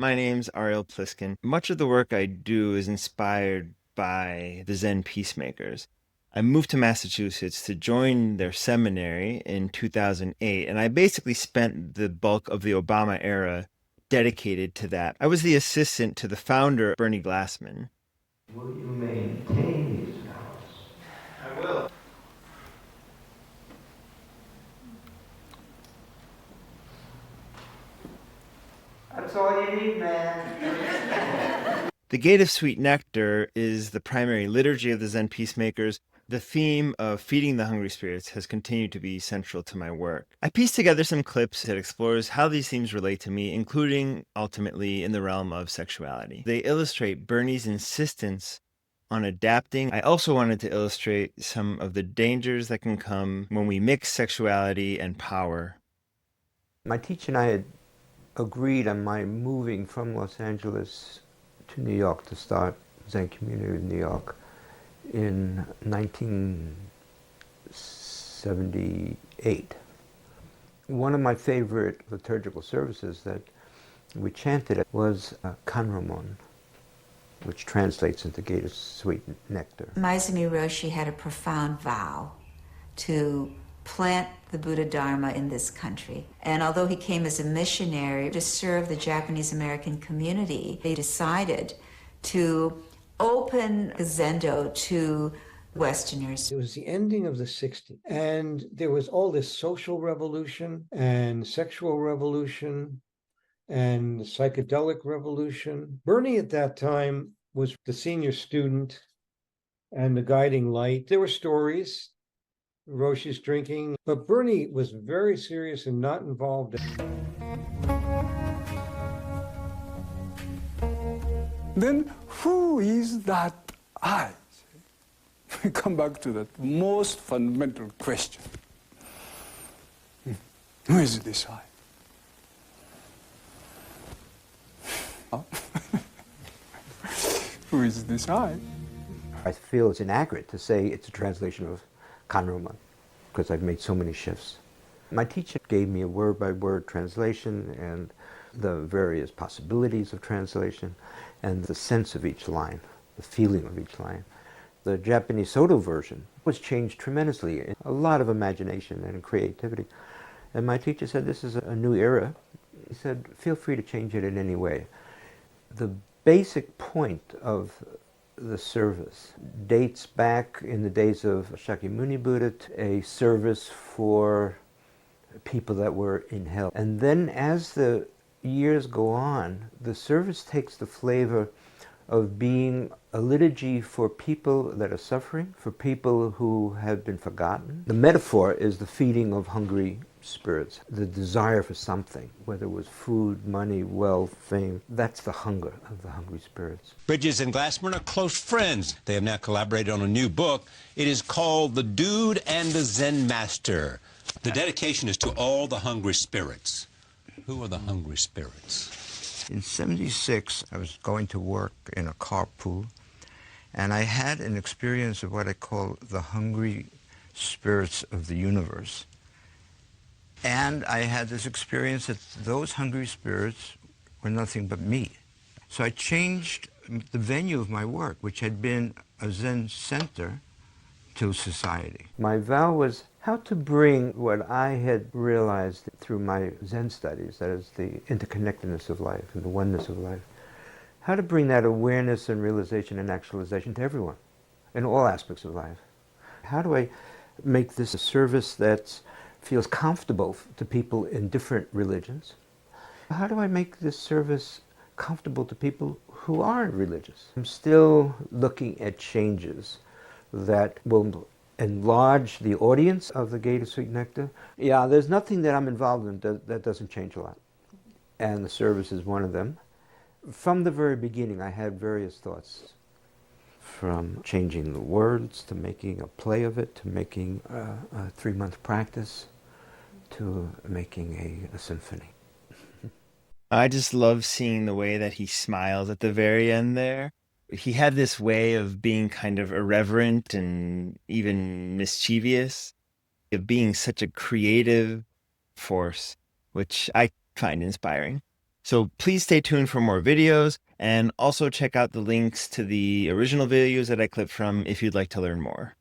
My name's Ariel Pliskin. Much of the work I do is inspired by the Zen Peacemakers. I moved to Massachusetts to join their seminary in 2008, and I basically spent the bulk of the Obama era dedicated to that. I was the assistant to the founder, Bernie Glassman. Will you maintain these vows? I will. That's all you need, man. The Gate of Sweet Nectar is the primary liturgy of the Zen Peacemakers. The theme of feeding the hungry spirits has continued to be central to my work. I pieced together some clips that explores how these themes relate to me, including ultimately in the realm of sexuality. They illustrate Bernie's insistence on adapting. I also wanted to illustrate some of the dangers that can come when we mix sexuality and power. My teacher and I had agreed on my moving from Los Angeles to New York to start Zen Community in New York in 1978. One of my favorite liturgical services that we chanted was Kanromon, which translates into Gate of Sweet Nectar. Maezumi Roshi had a profound vow to plant the Buddha Dharma in this country. And although he came as a missionary to serve the Japanese American community, he decided to open Zendo to Westerners. It was the ending of the 60s, and there was all this social revolution and sexual revolution and psychedelic revolution. Bernie at that time was the senior student and the guiding light. There were stories, Roshi's drinking, but Bernie was very serious and not involved. Then who is that I? We come back to that most fundamental question. Who is this I? Huh? Who is this I? I feel it's inaccurate to say it's a translation of Kanromon because I've made so many shifts. My teacher gave me a word-by-word translation and the various possibilities of translation and the sense of each line, the feeling of each line. The Japanese Soto version was changed tremendously, a lot of imagination and creativity. And my teacher said, this is a new era. He said, feel free to change it in any way. The basic point of the service dates back in the days of Shakyamuni Buddha to a service for people that were in hell. And then as the years go on, the service takes the flavor of being a liturgy for people that are suffering, for people who have been forgotten. The metaphor is the feeding of hungry spirits, the desire for something, whether it was food, money, wealth, fame. That's the hunger of the hungry spirits. Bridges and Glassman are close friends. They have now collaborated on a new book. It is called The Dude and the Zen Master. The dedication is to all the hungry spirits. Who are the hungry spirits? In '76, I was going to work in a carpool, and I had an experience of what I call the hungry spirits of the universe. And I had this experience that those hungry spirits were nothing but me. So I changed the venue of my work, which had been a Zen center, to society. My vow was how to bring what I had realized through my Zen studies, that is the interconnectedness of life and the oneness of life, how to bring that awareness and realization and actualization to everyone in all aspects of life. How do I make this a service that feels comfortable to people in different religions? How do I make this service comfortable to people who aren't religious? I'm still looking at changes that will enlarge the audience of the Gate of Sweet Nectar. Yeah, there's nothing that I'm involved in that doesn't change a lot. And the service is one of them. From the very beginning, I had various thoughts, from changing the words, to making a play of it, to making a 3-month practice, to making a symphony. I just love seeing the way that he smiles at the very end there. He had this way of being kind of irreverent and even mischievous, of being such a creative force, which I find inspiring. So please stay tuned for more videos, and also check out the links to the original videos that I clipped from if you'd like to learn more.